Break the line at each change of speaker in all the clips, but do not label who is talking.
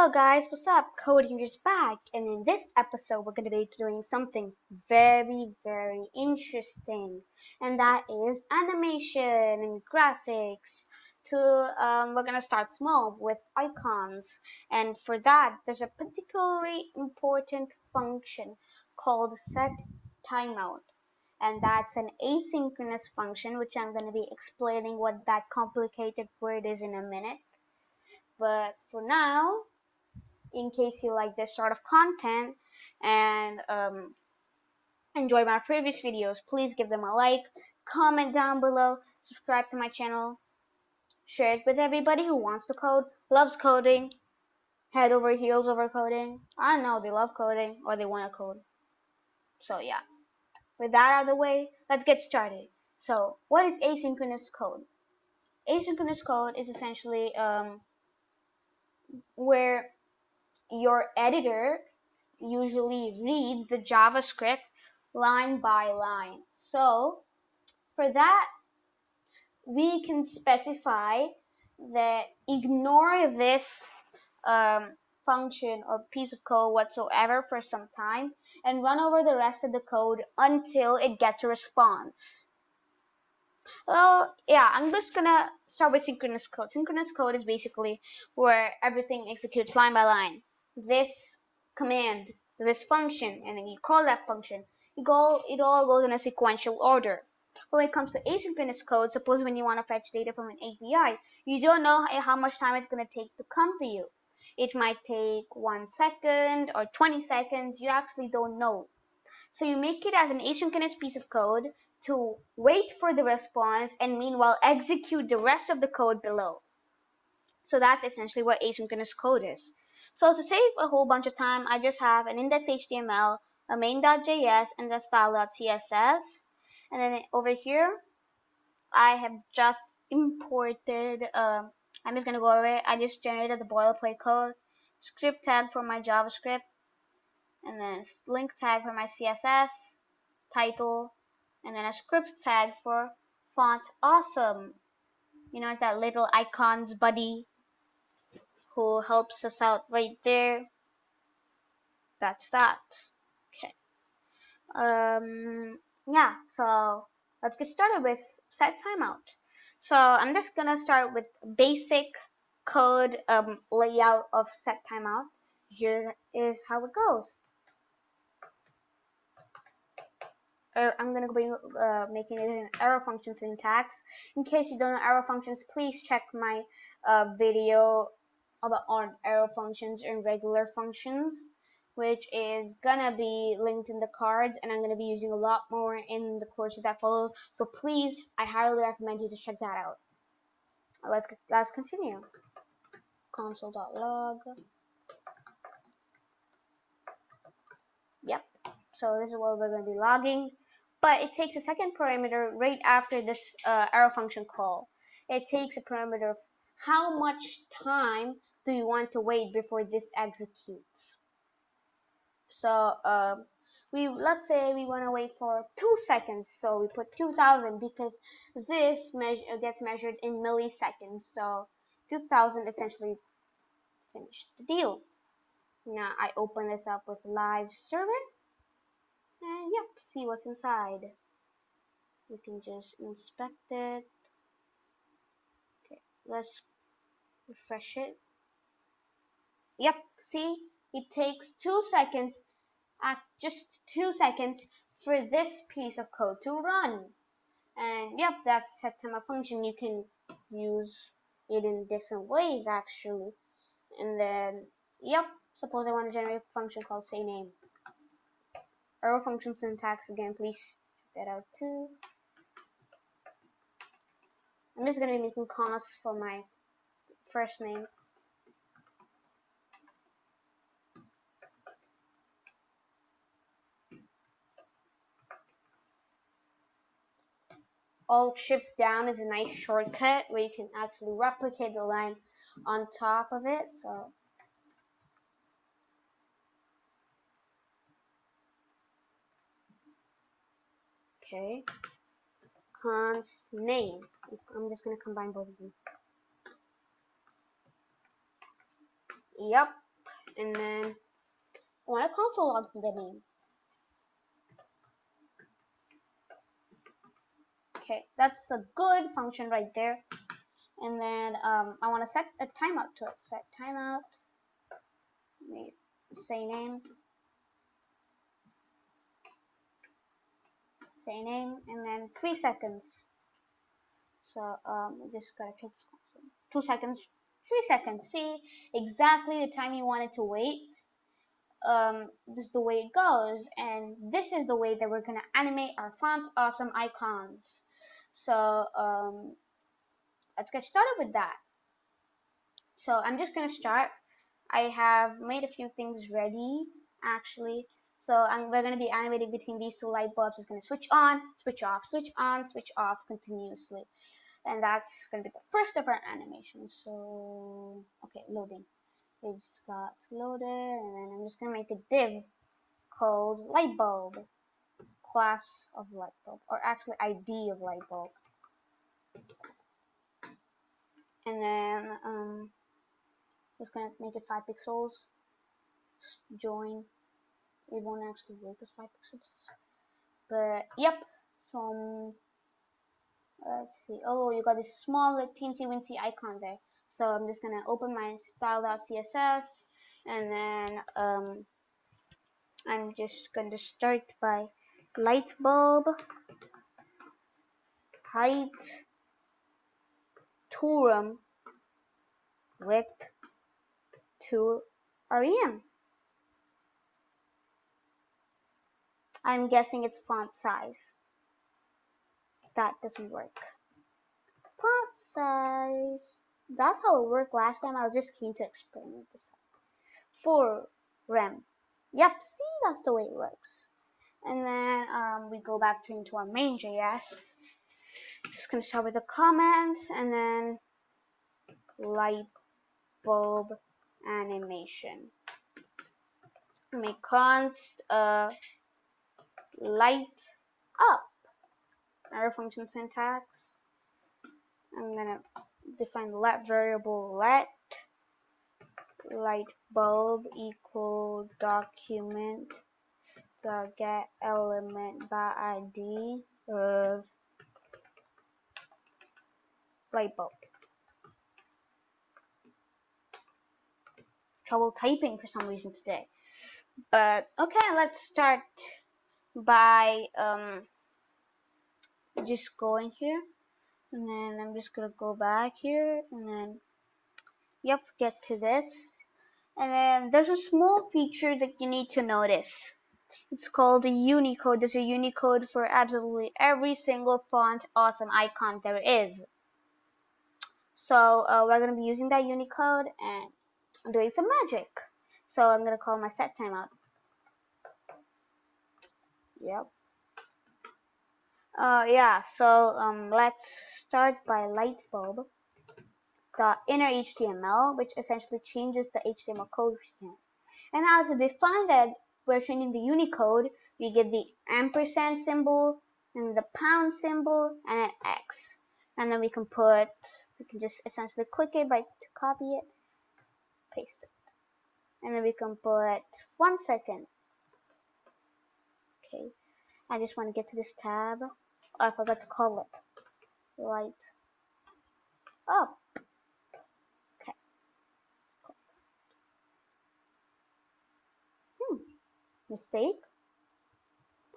Hello guys, what's up? Coding is back, and in this episode we're going to be doing something very interesting, and that is animation and graphics. We're going to start small with icons, and for that there's a particularly important function called setTimeout, and that's an asynchronous function, which I'm going to be explaining what that complicated word is in a minute. But for now, in case you like this sort of content and enjoy my previous videos, please give them a like, comment down below, subscribe to my channel, share it with everybody who wants to code, loves coding, head over heels over coding. I don't know, they love coding or they want to code. So yeah, with that out of the way, let's get started. So what is asynchronous code? Asynchronous code is essentially where your editor usually reads the JavaScript line by line. So for that, we can specify that ignore this function or piece of code whatsoever for some time and run over the rest of the code until it gets a response. Well, yeah, I'm just gonna start with synchronous code. Synchronous code is basically where everything executes line by line. This command, this function, and then you call that function. It all goes in a sequential order. But when it comes to asynchronous code, suppose when you want to fetch data from an API, you don't know how much time it's going to take to come to you. It might take 1 second or 20 seconds. You actually don't know. So you make it as an asynchronous piece of code to wait for the response and meanwhile execute the rest of the code below. So that's essentially what asynchronous code is. So to save a whole bunch of time, I just have an index.html, a main.js, and a style.css. And then over here, I have just imported, I'm just going to go over it. I just generated the boilerplate code, script tag for my JavaScript, and then link tag for my CSS, title, and then a script tag for font awesome. You know, it's that little icons buddy who helps us out right there. That's that. Okay. Yeah, so let's get started with setTimeout. So I'm just gonna start with basic code layout of setTimeout. Here is how it goes. I'm going to be making it an arrow function syntax. In case you don't know arrow functions, please check my video on arrow functions and regular functions, which is going to be linked in the cards, and I'm going to be using a lot more in the courses that follow. So please, I highly recommend you to check that out. Let's continue. Console.log. Yep. So this is what we're going to be logging. But it takes a second parameter right after this arrow function call. It takes a parameter of how much time do you want to wait before this executes. So let's say we want to wait for 2 seconds. So we put 2000 because this gets measured in milliseconds. So 2000 essentially finished the deal. Now I open this up with live server. And yep, see what's inside. We can just inspect it. Okay, let's refresh it. Yep, see, it takes 2 seconds, just 2 seconds for this piece of code to run. And yep, that's setTimeout function. You can use it in different ways actually. And then, yep, suppose I want to generate a function called sayName. Arrow function syntax again, please check that out too. I'm just going to be making commas for my first name. Alt-Shift-Down is a nice shortcut where you can actually replicate the line on top of it. So okay, const name. I'm just going to combine both of them. Yep, and then I want a console log the name. Okay, that's a good function right there. And then I want to set a timeout to it. Set timeout. Say name. Say name, and then 3 seconds. So just gotta check 2 seconds, 3 seconds. See exactly the time you want it to wait. This is the way it goes, and this is the way that we're gonna animate our font awesome icons. So let's get started with that. So I'm just gonna start. I have made a few things ready actually. So we're going to be animating between these two light bulbs. It's going to switch on, switch off, switch on, switch off continuously. And that's going to be the first of our animation. So, okay, loading. It's got loaded, and then I'm just going to make a div called light bulb, class of light bulb, or actually ID of light bulb. And then just going to make it 5 pixels. Join. It won't actually work as 5 pixels. But yep, so let's see. Oh, you got this small like, teensy weensy icon there. So I'm just gonna open my style.css, and then I'm just gonna start by light bulb height to width to rem. I'm guessing it's font size. That doesn't work. Font size. That's how it worked last time. I was just keen to experiment this for rem. Yep, see, that's the way it works. And then we go back into our main JS. Just gonna start with the comments, and then light bulb animation. Make const light up. Another function syntax. I'm gonna define let variable let light bulb equal document the get element by ID of light bulb. Trouble typing for some reason today, but okay, let's start by just going here, and then I'm just gonna go back here, and then yep, get to this, and then there's a small feature that you need to notice. It's called a Unicode. There's a Unicode for absolutely every single font awesome icon there is. So we're going to be using that Unicode and doing some magic. So I'm going to call my setTimeout. Yep. Yeah, so let's start by lightbulb dot Innerhtml, which essentially changes the HTML code we send. And now to define that we're changing the Unicode, we get the ampersand symbol and the pound symbol and an X. And then we can just essentially click it to copy it, paste it. And then we can put 1 second. Okay, I just want to get to this tab. Oh, I forgot to call it light up. Okay, mistake,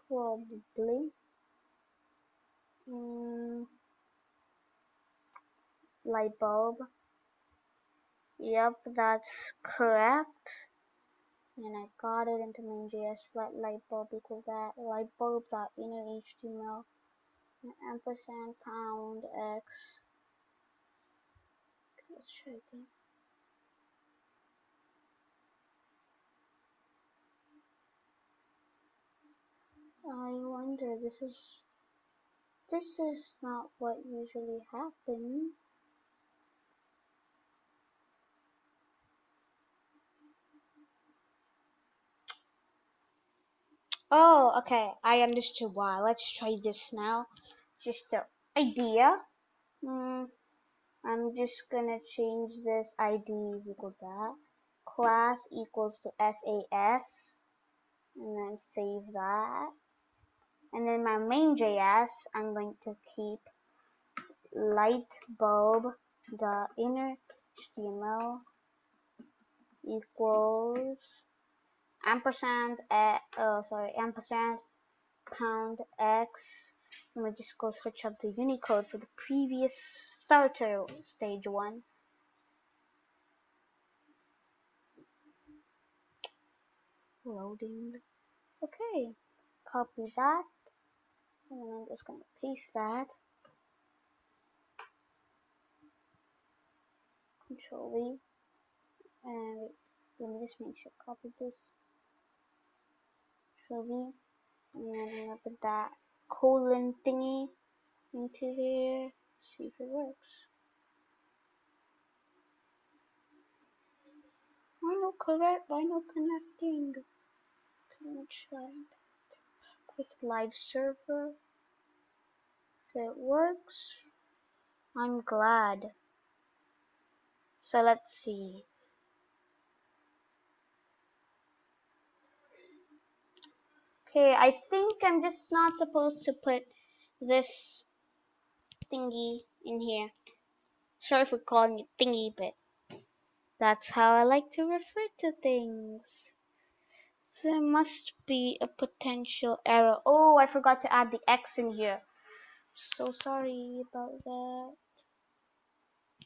probably. Light bulb. Yep, that's correct. And I got it into main.js. Let light bulb equal that. Light bulb dot Innerhtml ampersand pound x. Let's try again. I wonder, this is not what usually happens. Oh, okay, I understood why. Let's try this now. Just the idea. I'm just gonna change this ID is equal to that. class equals to SAS, and then save that. And then my main.js, I'm going to keep lightbulb.innerhtml equals ampersand pound x. Let me just go switch up the Unicode for the previous starter stage 1. Loading. Okay, copy that, and then I'm just gonna paste that. Control V, and let me just make sure copy this. Control V, and I'm gonna put that colon thingy into there. See if it works. Why no correct? Why no connecting? Let me try that with live server. If it works, I'm glad. So let's see. Okay, I think I'm just not supposed to put this thingy in here. Sorry for calling it thingy, but that's how I like to refer to things. So there must be a potential error. Oh, I forgot to add the X in here. So sorry about that.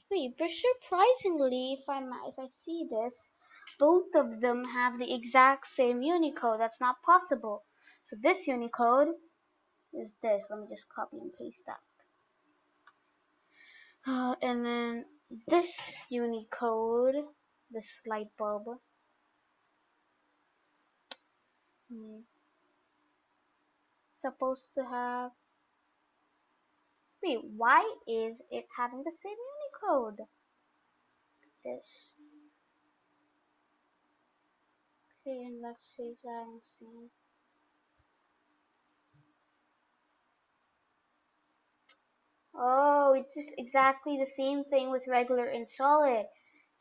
Wait, but surprisingly, if I see this, both of them have the exact same Unicode. That's not possible. So this Unicode is this. Let me just copy and paste that. And then this Unicode, this light bulb, supposed to have. Wait, why is it having the same Unicode? This. Okay, and let's save that and see. Oh, it's just exactly the same thing with regular and solid.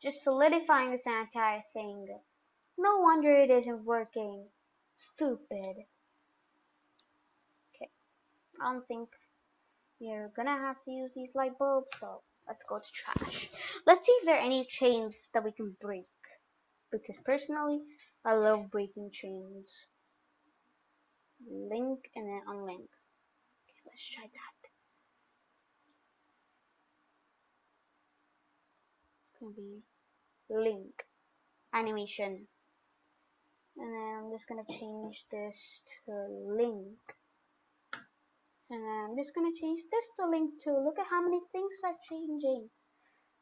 Just solidifying this entire thing. No wonder it isn't working. Stupid. Okay, I don't think you're gonna have to use these light bulbs, so let's go to trash. Let's see if there are any chains that we can break. Because personally, I love breaking chains. Link and then unlink. Okay, let's try that. It's gonna be link animation. And then I'm just gonna change this to link. And then I'm just gonna change this to link too. Look at how many things are changing.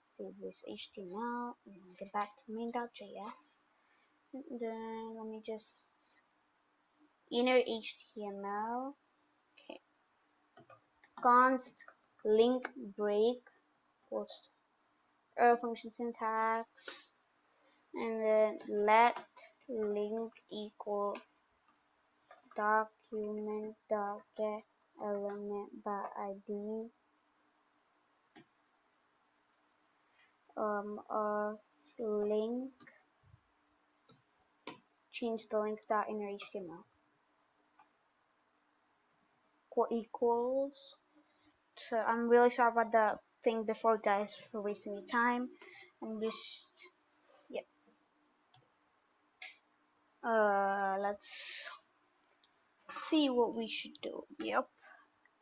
Save this HTML and then get back to main.js. And then let me just inner HTML. Okay. Const link break post function syntax, and then let link equal document.get element by id link, change the link dot inner HTML equals. So I'm really sorry about the thing before, guys, for wasting your time. I'm just yep. Let's see what we should do. Yep.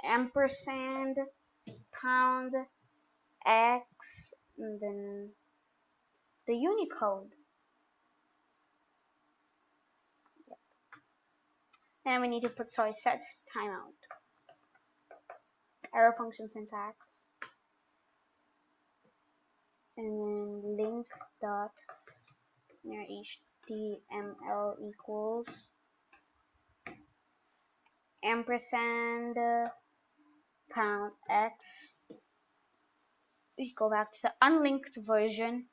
Ampersand pound x and then the Unicode. Yep. And we need to put setTimeout. Arrow function syntax. And then link dot near HTML equals ampersand pound x. We go back to the unlinked version.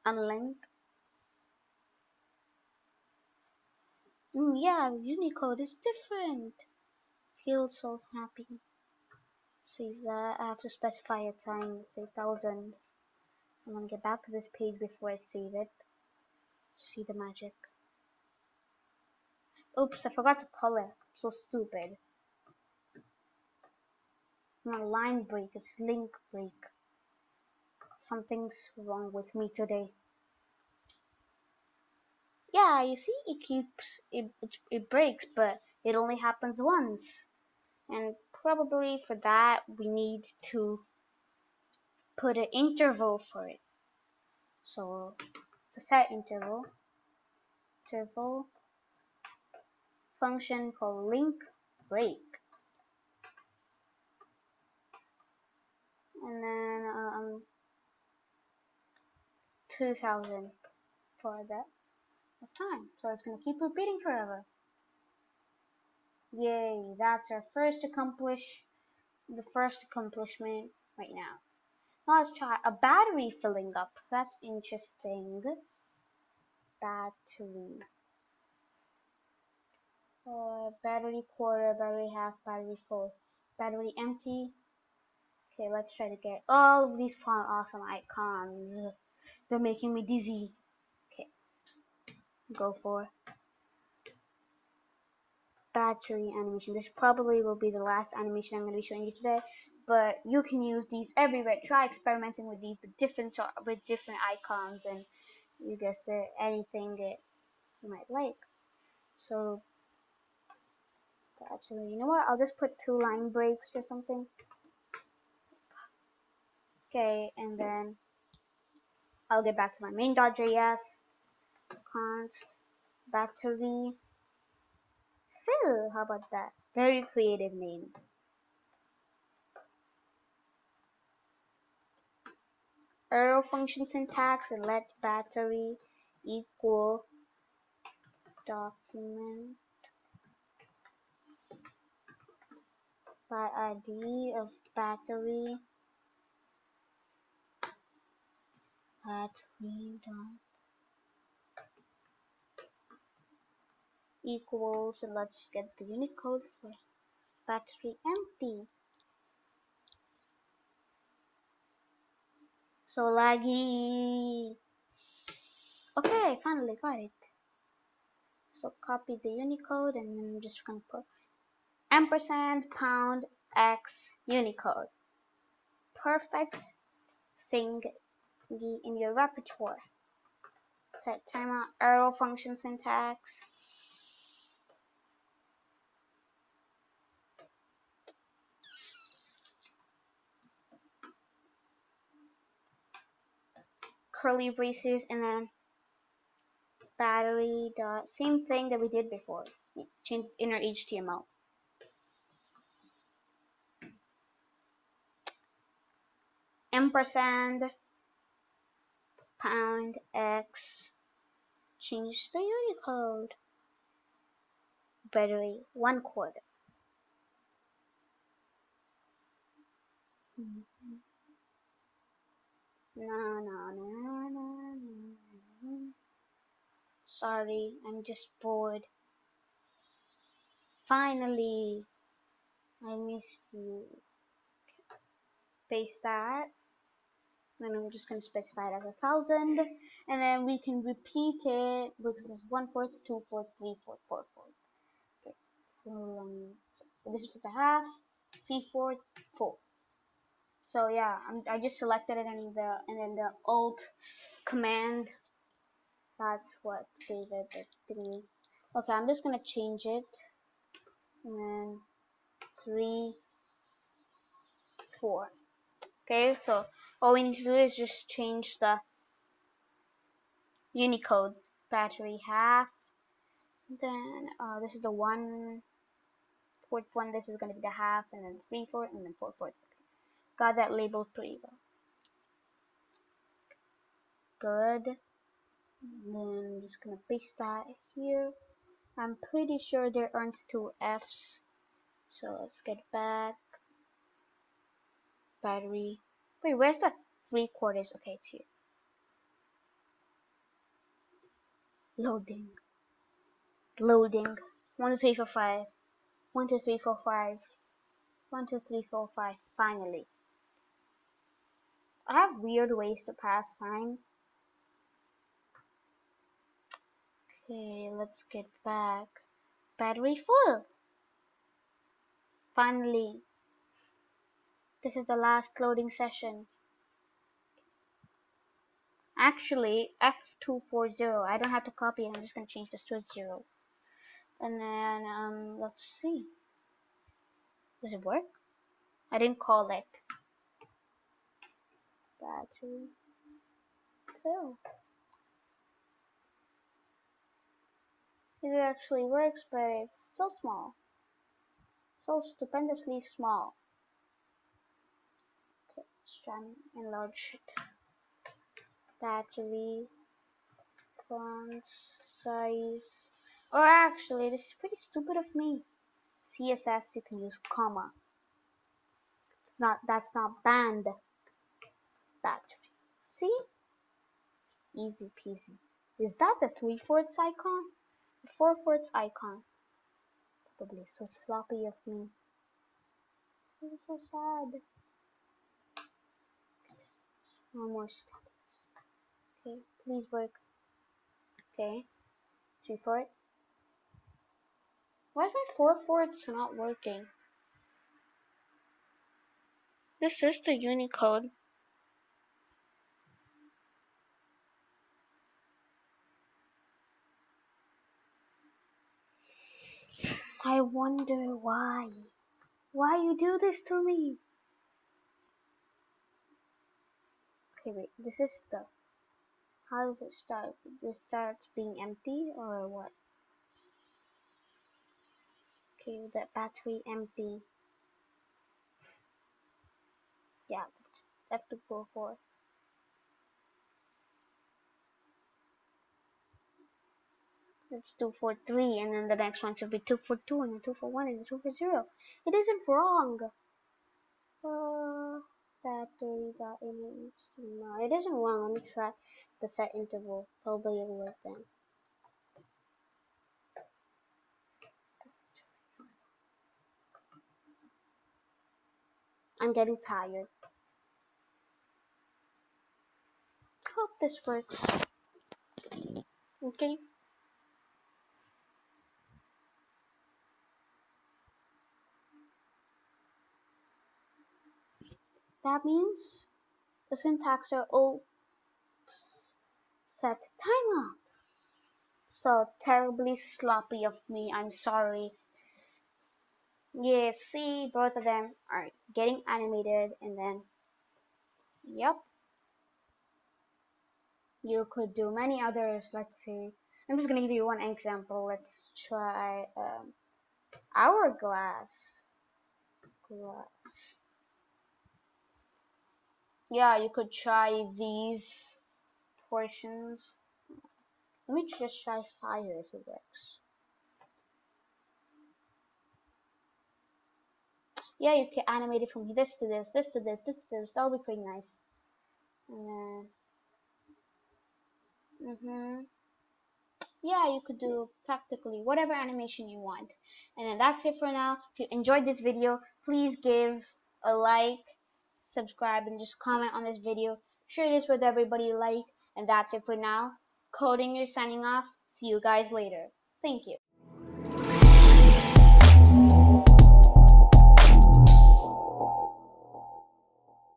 Unlink. Yeah, the Unicode is different. Feel so happy. Save that. I have to specify a time. Let's say 1000. I'm gonna get back to this page before I save it. See the magic. Oops, I forgot to pull it. So stupid. It's not line break, it's link break. Something's wrong with me today. Yeah, you see, it breaks, but it only happens once. And probably for that, we need to put an interval for it. So to set interval function called link break, and then 2000 for that time. So it's gonna keep repeating forever. Yay! That's our first accomplishment right now. Now let's try a battery filling up. That's interesting. Battery. Battery quarter, battery half, battery full, battery empty. Okay, let's try to get all of these fun, awesome icons. They're making me dizzy. Okay, go for battery animation. This probably will be the last animation I'm going to be showing you today, but you can use these everywhere. Try experimenting with these with different icons, and you guessed it, anything that you might like. So battery. You know what? I'll just put 2 line breaks or something. Okay, and then I'll get back to my main.js. Const battery fill. How about that? Very creative name. Arrow function syntax and let battery equal document by ID of battery dot equals, and let's get the Unicode for battery empty. So laggy. Okay, finally got it. So copy the Unicode, and then I'm just gonna put ampersand pound x Unicode. Perfect thing in your repertoire. Set timeout, arrow function syntax. Curly braces, and then battery dot, same thing that we did before. Change Innerhtml. Ampersand pound x, change the Unicode. Battery 1/4. No. Sorry, I'm just bored. Finally, I missed you. Paste that. Then I'm just going to specify it as 1,000, and then we can repeat it because it's 1/4, 2/4, 3/4, 4/4. Okay, so this is for the half, 3/4, 4. So yeah, I just selected it, and then the Alt command. That's what gave it the thingy. Okay, I'm just gonna change it, and then 3, 4. Okay, so all we need to do is just change the Unicode. Battery half. Then this is the 1/4 one. This is gonna be the half, and then 3/4, and then 4/4. Got that labeled pretty well. Good. Then I'm just gonna paste that here. I'm pretty sure there aren't 2 F's. So let's get back. Battery. Wait, where's the 3/4? Okay, it's here. Loading. 1 2 3 4 5. 1 2 3 4 5. 1 2 3 4 5. Finally. I have weird ways to pass time. Okay, let's get back. Battery full. Finally. This is the last loading session. Actually, F240. I don't have to copy it. I'm just going to change this to a 0. And then, let's see. Does it work? I didn't call it. Battery fill. It actually works, but it's so small. So stupendously small. Okay, let's try and enlarge it. Battery, font, size. Or actually, this is pretty stupid of me. CSS, you can use comma. That's not banned. Battery. See? Easy peasy. Is that the 3/4 icon? The 4/4 icon. Probably so sloppy of me. It's so sad. No more sloppiness. Okay, please work. Okay, 3/4. Why is my 4/4 not working? This is the Unicode. I wonder why. Why you do this to me? Okay, wait. This is the. How does it start? This starts being empty or what? Okay, the battery empty. Yeah, that's F244. It's 243, and then the next one should be 242, and then 241, and then 240. It isn't wrong. Battery.image. No, it isn't wrong. Let me try the set interval. Probably it'll work then. I'm getting tired. Hope this works. Okay. That means the syntax are oops, set timeout. So terribly sloppy of me. I'm sorry. Yeah, see, both of them are getting animated, and then, yep. You could do many others. Let's see. I'm just gonna give you one example. Let's try hourglass. Glass. Yeah, you could try these portions. Let me just try fire if it works. Yeah, you can animate it from this to this, this to this, this to this. That'll be pretty nice. And then, yeah, you could do practically whatever animation you want. And then that's it for now. If you enjoyed this video, please give a like, subscribe, and just comment on this video. Share this with everybody you like. And that's it for now. Coding, you're signing off. See you guys later. Thank you.